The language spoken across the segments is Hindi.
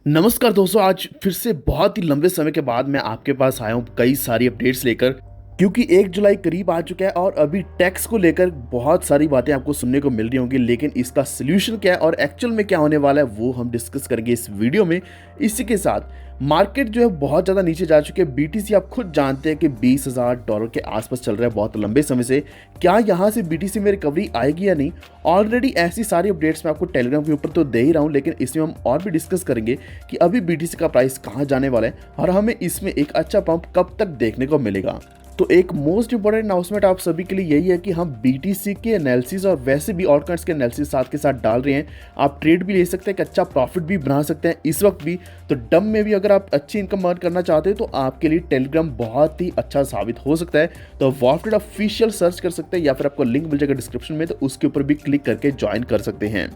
नमस्कार दोस्तों, आज फिर से बहुत ही लंबे समय के बाद मैं आपके पास आया हूँ कई सारी अपडेट्स लेकर। क्योंकि 1 जुलाई करीब आ चुका है और अभी टैक्स को लेकर बहुत सारी बातें आपको सुनने को मिल रही होंगी, लेकिन इसका सलूशन क्या है और एक्चुअल में क्या होने वाला है वो हम डिस्कस करेंगे इस वीडियो में। इसी के साथ मार्केट जो है बहुत ज़्यादा नीचे जा चुके हैं। बीटीसी आप खुद जानते हैं कि $20,000 के आसपास चल रहा है बहुत लंबे समय से। क्या यहाँ से बीटीसी में रिकवरी आएगी या नहीं? ऑलरेडी ऐसी सारी अपडेट्स मैं आपको टेलीग्राम के ऊपर तो दे ही रहा हूँ, लेकिन इसमें हम और भी डिस्कस करेंगे कि अभी बीटीसी का प्राइस कहाँ जाने वाला है और हमें इसमें एक अच्छा पंप कब तक देखने को मिलेगा। तो एक मोस्ट इंपॉर्टेंट अनाउंसमेंट आप सभी के लिए यही है कि हम बीटीसी के एनालिसिस और वैसे भी ऑल काइंड्स के एनालिसिस साथ के साथ डाल रहे हैं। आप ट्रेड भी ले सकते हैं, एक अच्छा प्रॉफिट भी बना सकते हैं इस वक्त भी। तो डम में भी अगर आप अच्छी इनकम अर्न करना चाहते हैं तो आपके लिए टेलीग्राम बहुत ही अच्छा साबित हो सकता है। तो वॉल्ट ऑफिशियल सर्च कर सकते हैं या फिर आपको लिंक मिल जाएगा डिस्क्रिप्शन में, तो उसके ऊपर भी क्लिक करके ज्वाइन कर सकते हैं।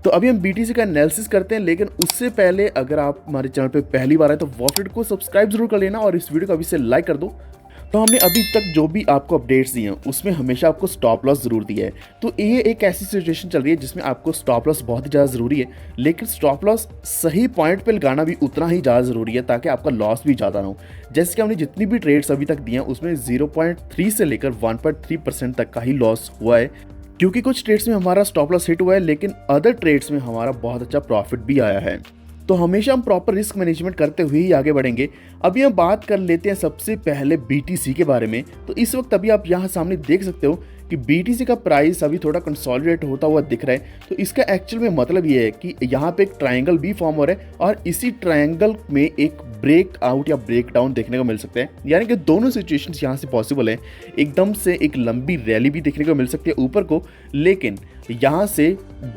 तो अभी हम बीटीसी का एनालिसिस करते हैं, लेकिन उससे पहले अगर आप हमारे चैनल पे पहली बार आए तो वॉल्ट को सब्सक्राइब जरूर कर लेना और इस वीडियो को अभी से लाइक कर दो। तो हमने अभी तक जो भी आपको अपडेट्स दिए हैं उसमें हमेशा आपको स्टॉप लॉस जरूर दिया है। तो ये एक ऐसी सिचुएशन चल रही है जिसमें आपको स्टॉप लॉस बहुत ही ज़्यादा ज़रूरी है, लेकिन स्टॉप लॉस सही पॉइंट पे लगाना भी उतना ही ज़्यादा ज़रूरी है ताकि आपका लॉस भी ज़्यादा ना हो। जैसे कि हमने जितनी भी ट्रेड्स अभी तक दिए हैं उसमें 0.3 से लेकर 1.3% तक का ही लॉस हुआ है, क्योंकि कुछ ट्रेड्स में हमारा स्टॉप लॉस हिट हुआ है लेकिन अदर ट्रेड्स में हमारा बहुत अच्छा प्रॉफिट भी आया है। तो हमेशा हम प्रॉपर रिस्क मैनेजमेंट करते हुए ही आगे बढ़ेंगे। अभी हम बात कर लेते हैं सबसे पहले बीटीसी के बारे में। तो इस वक्त अभी आप यहाँ सामने देख सकते हो कि बीटीसी का प्राइस अभी थोड़ा कंसोलिडेट होता हुआ दिख रहा है। तो इसका एक्चुअल में मतलब ये है कि यहाँ पे एक ट्रायंगल भी फॉर्म हो रहा है और इसी ट्रायंगल में एक ब्रेक आउट या ब्रेक डाउन देखने को मिल सकते हैं, यानी कि दोनों सिचुएशंस यहाँ से पॉसिबल है। एकदम से एक लंबी रैली भी देखने को मिल सकती है ऊपर को, लेकिन यहाँ से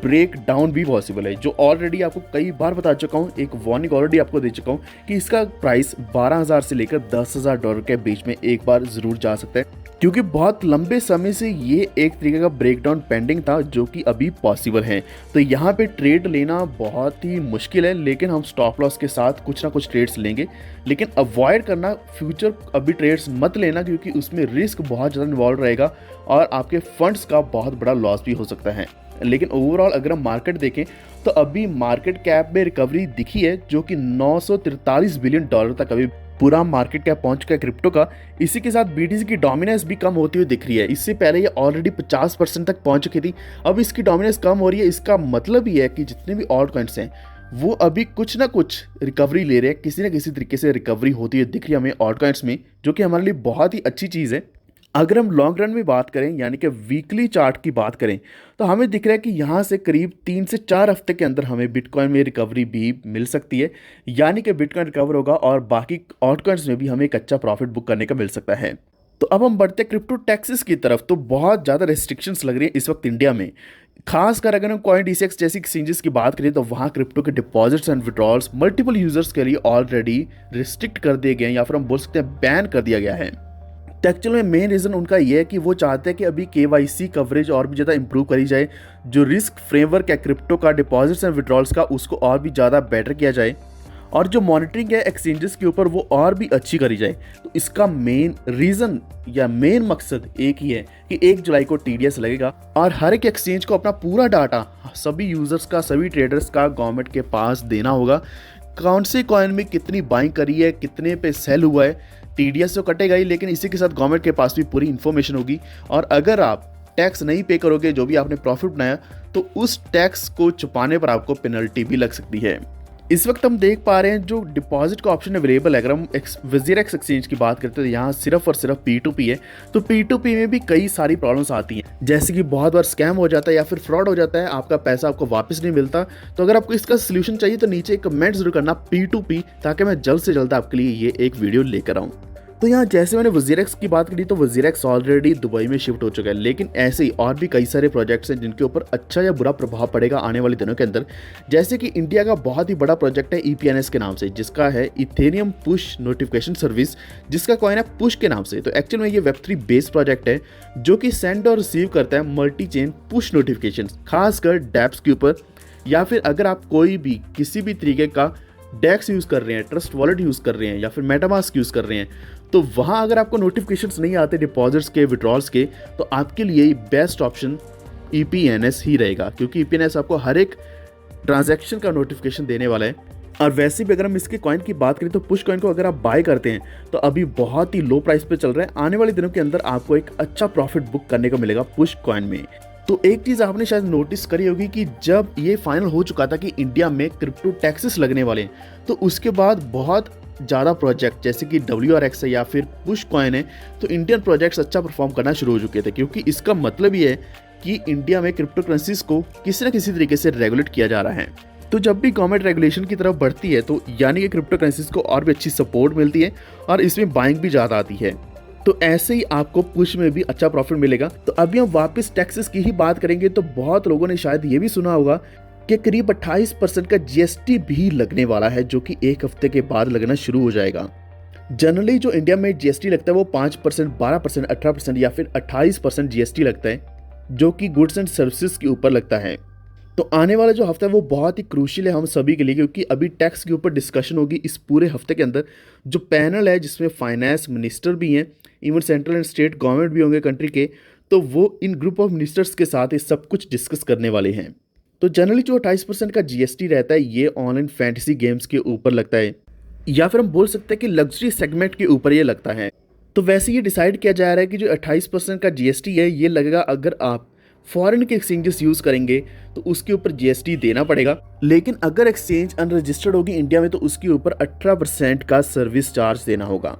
ब्रेक डाउन भी पॉसिबल है, जो ऑलरेडी आपको कई बार बता चुका हूँ। एक वार्निंग ऑलरेडी आपको दे चुका हूँ कि इसका प्राइस 12,000 से लेकर $10,000 के बीच में एक बार जरूर जा सकता है, क्योंकि बहुत लंबे समय से ये एक तरीके का ब्रेकडाउन पेंडिंग था जो कि अभी पॉसिबल है। तो यहाँ पे ट्रेड लेना बहुत ही मुश्किल है, लेकिन हम स्टॉप लॉस के साथ कुछ ना कुछ ट्रेड्स लेंगे। लेकिन अवॉइड करना फ्यूचर अभी ट्रेड्स मत लेना, क्योंकि उसमें रिस्क बहुत ज़्यादा इन्वॉल्व रहेगा और आपके फंड्स का बहुत बड़ा लॉस भी हो सकता है। लेकिन ओवरऑल अगर हम मार्केट देखें तो अभी मार्केट कैप में रिकवरी दिखी है, जो कि $943 बिलियन तक अभी पूरा मार्केट कैप पहुंच चुका है क्रिप्टो का। इसी के साथ बीटीसी की डोमिनेंस भी कम होती हुई दिख रही है। इससे पहले ये ऑलरेडी 50% तक पहुंच चुकी थी, अब इसकी डोमिनेंस कम हो रही है। इसका मतलब ये है कि जितने भी ऑल्ट कॉइन्स हैं वो अभी कुछ ना कुछ रिकवरी ले रहे हैं, किसी न किसी तरीके से रिकवरी होती हुई दिख रही है हमें ऑल्ट कॉइन्स में, जो कि हमारे लिए बहुत ही अच्छी चीज़ है। अगर हम लॉन्ग रन में बात करें, यानी कि वीकली चार्ट की बात करें, तो हमें दिख रहा है कि यहाँ से करीब 3 से 4 हफ्ते के अंदर हमें बिटकॉइन में रिकवरी भी मिल सकती है, यानी कि बिटकॉइन रिकवर होगा और बाकी ऑल्टकॉइन्स में भी हमें एक अच्छा प्रॉफिट बुक करने का मिल सकता है। तो अब हम बढ़ते हैं क्रिप्टो टैक्सेस की तरफ। तो बहुत ज़्यादा रेस्ट्रिक्शंस लग रही है इस वक्त इंडिया में, खासकर अगर हम CoinDCX जैसी एक्सचेंजेस की बात करें तो वहाँ क्रिप्टो के deposits and withdrawals multiple users के लिए ऑलरेडी रिस्ट्रिक्ट कर दिए गए हैं, या फिर हम बोल सकते हैं बैन कर दिया गया है। तो एक्चुअल में मेन रीज़न उनका ये है कि वो चाहते हैं कि अभी KYC कवरेज और भी ज़्यादा इंप्रूव करी जाए, जो रिस्क फ्रेमवर्क है क्रिप्टो का डिपॉजिट्स एंड विड्रॉल्स का उसको और भी ज़्यादा बेटर किया जाए, और जो मॉनिटरिंग है एक्सचेंजेस के ऊपर वो और भी अच्छी करी जाए। तो इसका मेन रीज़न या मेन मकसद एक ही है कि 1 जुलाई को TDS लगेगा और हर एक एक्सचेंज को अपना पूरा डाटा सभी यूज़र्स का, सभी ट्रेडर्स का गवर्नमेंट के पास देना होगा। कौन से कॉइन में कितनी बाइंग करी है, कितने पे सेल हुआ है, TDS तो कटेगा ही, लेकिन इसी के साथ गवर्नमेंट के पास भी पूरी इन्फॉर्मेशन होगी। और अगर आप टैक्स नहीं पे करोगे जो भी आपने प्रॉफिट बनाया, तो उस टैक्स को छुपाने पर आपको पेनल्टी भी लग सकती है। इस वक्त हम देख पा रहे हैं जो डिपॉजिट का ऑप्शन अवेलेबल है। अगर हम WZirX एक्सचेंज की बात करते हैं तो यहाँ सिर्फ और सिर्फ P2P है। तो P2P में भी कई सारी प्रॉब्लम्स आती हैं, जैसे कि बहुत बार स्कैम हो जाता है या फिर फ्रॉड हो जाता है, आपका पैसा आपको वापस नहीं मिलता। तो अगर आपको इसका सोल्यूशन चाहिए तो नीचे कमेंट जरूर करना P2P, ताकि मैं जल्द से जल्द आपके लिए ये एक वीडियो लेकर आऊँ। तो यहाँ जैसे मैंने WZirX की बात करी तो WZirX ऑलरेडी दुबई में शिफ्ट हो चुका है, लेकिन ऐसे ही और भी कई सारे प्रोजेक्ट्स हैं जिनके ऊपर अच्छा या बुरा प्रभाव पड़ेगा आने वाले दिनों के अंदर। जैसे कि इंडिया का बहुत ही बड़ा प्रोजेक्ट है EPNS के नाम से, जिसका है इथेरियम पुश नोटिफिकेशन सर्विस, जिसका कॉइन है पुश के नाम से। तो एक्चुअल में ये Web3 बेस्ड प्रोजेक्ट है जो कि सेंड और रिसीव करता है मल्टी चेन पुश नोटिफिकेशन, खासकर डैप्स के ऊपर, या फिर अगर आप कोई भी किसी भी तरीके का डेक्स यूज़ कर रहे हैं, ट्रस्ट वॉलेट यूज़ कर रहे हैं या फिर मेटामास्क यूज़ कर रहे हैं, तो वहाँ अगर आपको नोटिफिकेशंस नहीं आते डिपॉजिट्स के, विड्रॉल्स के, तो आपके लिए बेस्ट ऑप्शन EPNS ही रहेगा, क्योंकि EPNS आपको हर एक ट्रांजैक्शन का नोटिफिकेशन देने वाला है। और वैसे भी अगर हम इसके कॉइन की बात करें तो पुश कॉइन को अगर आप बाय करते हैं तो अभी बहुत ही लो प्राइस पे चल रहा है। आने वाले दिनों के अंदर आपको एक अच्छा प्रॉफिट बुक करने को मिलेगा पुश कॉइन में। तो एक चीज आपने शायद नोटिस करी होगी कि जब ये फाइनल हो चुका था कि इंडिया में क्रिप्टो टैक्सेस लगने वाले हैं, तो उसके बाद बहुत ज़्यादा प्रोजेक्ट जैसे कि WRX है या फिर पुश कॉइन है, तो इंडियन प्रोजेक्ट्स अच्छा परफॉर्म करना शुरू हो चुके थे, क्योंकि इसका मतलब ये है कि इंडिया में क्रिप्टो करेंसीज को किसी न किसी तरीके से रेगुलेट किया जा रहा है। तो जब भी गवर्नमेंट रेगुलेशन की तरफ बढ़ती है तो यानी कि क्रिप्टो करेंसीज को और भी अच्छी सपोर्ट मिलती है और इसमें बाइंग भी ज़्यादा आती है। तो ऐसे ही आपको पुश में भी अच्छा प्रॉफिट मिलेगा। तो अभी हम वापस टैक्सेस की ही बात करेंगे। तो बहुत लोगों ने शायद ये भी सुना होगा कि करीब 28% का GST भी लगने वाला है, जो कि एक हफ्ते के बाद लगना शुरू हो जाएगा। जनरली जो इंडिया में GST लगता है वो 5%, 12%, 18% या फिर 28% GST लगता है, जो कि गुड्स एंड सर्विसेज के ऊपर लगता है। तो आने वाला जो हफ्ता है वो बहुत ही क्रूशियल है हम सभी के लिए, क्योंकि अभी टैक्स के ऊपर डिस्कशन होगी इस पूरे हफ्ते के अंदर। जो पैनल है जिसमें फाइनेंस मिनिस्टर भी हैं, even central and state government भी होंगे कंट्री के, तो वो इन ग्रुप ऑफ मिनिस्टर्स के साथ ये सब कुछ डिस्कस करने वाले हैं। तो जनरली जो 28% का GST रहता है ये ऑनलाइन फैंटेसी गेम्स के ऊपर लगता है, या फिर हम बोल सकते हैं कि लग्जरी सेगमेंट के ऊपर ये लगता है। तो वैसे ये डिसाइड किया जा रहा है कि जो 28% का GST है ये लगेगा अगर आप फॉरेन के एक्सचेंजेस यूज़ करेंगे तो उसके ऊपर GST देना पड़ेगा, लेकिन अगर एक्सचेंज अनरजिस्टर्ड होगी इंडिया में तो उसके ऊपर 18% का सर्विस चार्ज देना होगा।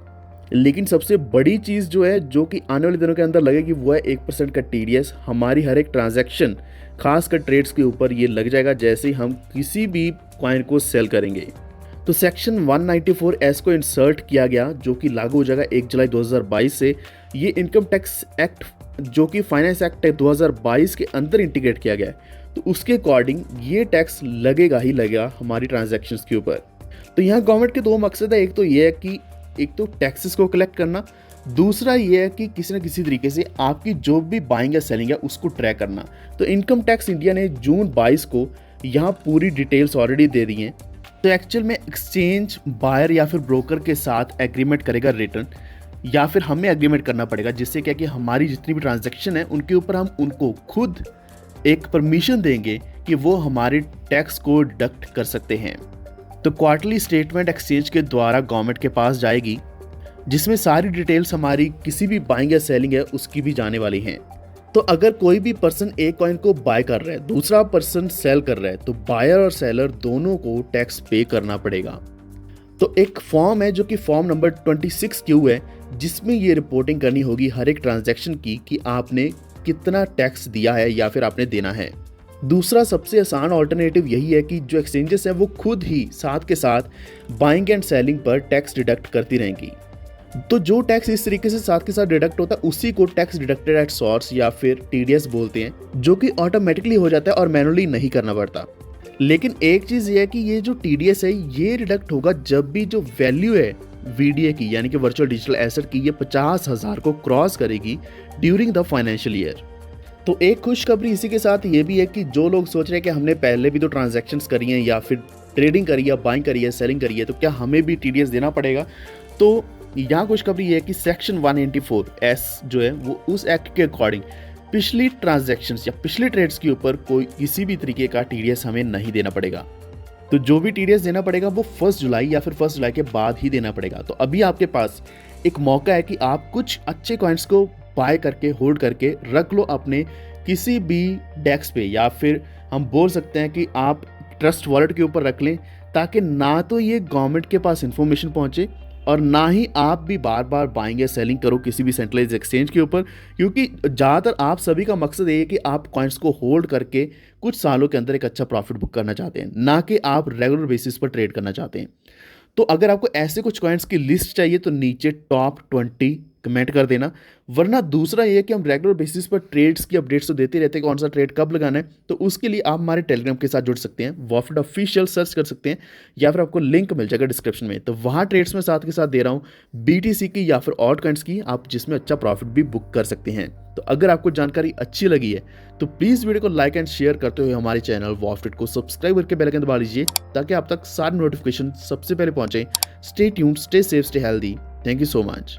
लेकिन सबसे बड़ी चीज़ जो है जो कि आने वाले दिनों के अंदर लगेगी वो है 1% का TDS। हमारी हर एक ट्रांजैक्शन खासकर ट्रेड्स के ऊपर ये लग जाएगा जैसे ही हम किसी भी कॉइन को सेल करेंगे। तो सेक्शन 194(s) को इंसर्ट किया गया जो कि लागू हो जाएगा 1 जुलाई 2022 से। ये इनकम टैक्स एक्ट जो कि फाइनेंस एक्ट 2022 के अंदर इंटीग्रेट किया गया है, तो उसके अकॉर्डिंग ये टैक्स लगेगा ही लगेगा हमारी ट्रांजैक्शंस के ऊपर। तो यहाँ गवर्नमेंट के दो मकसद है, एक तो ये है कि एक तो टैक्सेस को कलेक्ट करना, दूसरा ये है कि किसी न किसी तरीके से आपकी जो भी बाइंग या सेलिंग है उसको ट्रैक करना। तो इनकम टैक्स इंडिया ने जून 22 को यहाँ पूरी डिटेल्स ऑलरेडी दे दी हैं। तो एक्चुअल में एक्सचेंज बायर या फिर ब्रोकर के साथ एग्रीमेंट करेगा रिटर्न, या फिर हमें एग्रीमेंट करना पड़ेगा, जिससे क्या कि हमारी जितनी भी ट्रांजैक्शन है उनके ऊपर हम उनको खुद एक परमिशन देंगे कि वो हमारे टैक्स को डिडक्ट कर सकते हैं। तो क्वार्टरली स्टेटमेंट एक्सचेंज के द्वारा गवर्नमेंट के पास जाएगी, जिसमें सारी डिटेल्स हमारी किसी भी बाइंग या सेलिंग है उसकी भी जाने वाली हैं। तो अगर कोई भी पर्सन एक कॉइन को बाय कर रहा है, दूसरा पर्सन सेल कर रहा है, तो बायर और सेलर दोनों को टैक्स पे करना पड़ेगा। तो एक फॉर्म है जो कि फॉर्म नंबर 26Q है, जिसमें ये रिपोर्टिंग करनी होगी हर एक ट्रांजैक्शन की कि आपने कितना टैक्स दिया है या फिर आपने देना है। दूसरा सबसे आसान ऑल्टरनेटिव यही है कि जो एक्सचेंजेस हैं वो खुद ही साथ के साथ बाइंग एंड सेलिंग पर टैक्स डिडक्ट करती रहेंगी। तो जो टैक्स इस तरीके से साथ के साथ डिडक्ट होता है उसी को टैक्स डिडक्टेड एट सोर्स या फिर TDS बोलते हैं, जो कि ऑटोमेटिकली हो जाता है और मैनुअली नहीं करना पड़ता। लेकिन एक चीज़ ये है कि ये जो TDS है ये डिडक्ट होगा जब भी जो वैल्यू है VDA की यानी कि वर्चुअल डिजिटल एसेट की ये 50,000 को क्रॉस करेगी ड्यूरिंग द फाइनेंशियल ईयर। तो एक खुशखबरी इसी के साथ ये भी है कि जो लोग सोच रहे हैं कि हमने पहले भी तो ट्रांजैक्शंस करी हैं या फिर ट्रेडिंग करी है, बाइंग करी है, सेलिंग करी है, तो क्या हमें भी TDS देना पड़ेगा? तो यहाँ खुशखबरी ये है कि सेक्शन 194(s) जो है वो उस एक्ट के अकॉर्डिंग पिछली ट्रांजैक्शंस या पिछले ट्रेड्स के ऊपर कोई किसी भी तरीके का TDS हमें नहीं देना पड़ेगा। तो जो भी TDS देना पड़ेगा वो 1 जुलाई या फिर 1 जुलाई के बाद ही देना पड़ेगा। तो अभी आपके पास एक मौका है कि आप कुछ अच्छे कॉइन्स को बाय करके होल्ड करके रख लो अपने किसी भी डेस्क पे, या फिर हम बोल सकते हैं कि आप ट्रस्ट वॉलेट के ऊपर रख लें, ताकि ना तो ये गवर्नमेंट के पास इंफॉर्मेशन पहुंचे और ना ही आप भी बार बार बाइंग या सेलिंग करो किसी भी सेंट्रलाइज एक्सचेंज के ऊपर, क्योंकि ज़्यादातर आप सभी का मकसद ये है कि आप कॉइन्स को होल्ड करके कुछ सालों के अंदर एक अच्छा प्रॉफिट बुक करना चाहते हैं, ना कि आप रेगुलर बेसिस पर ट्रेड करना चाहते हैं। तो अगर आपको ऐसे कुछ कॉइन्स की लिस्ट चाहिए तो नीचे टॉप 20 कमेंट कर देना। वरना दूसरा ये है कि हम रेगुलर बेसिस पर ट्रेड्स की अपडेट्स तो देते रहते हैं, कौन सा ट्रेड कब लगाना है, तो उसके लिए आप हमारे टेलीग्राम के साथ जुड़ सकते हैं, वॉफिट ऑफिशियल सर्च कर सकते हैं, या फिर आपको लिंक मिल जाएगा डिस्क्रिप्शन में। तो वहाँ ट्रेड्स में साथ के साथ दे रहा हूँ BTC की या फिर ऑल्ट कॉइन्स की, आप जिसमें अच्छा प्रॉफिट भी बुक कर सकते हैं। तो अगर आपको जानकारी अच्छी लगी है तो प्लीज़ वीडियो को लाइक एंड शेयर करते हुए हमारे चैनल वॉफिट को सब्सक्राइब करके बेल आइकन दबा लीजिए, ताकि आप तक सारे नोटिफिकेशन सबसे पहले पहुंचे। Stay tuned, stay safe, stay healthy. Thank you so much.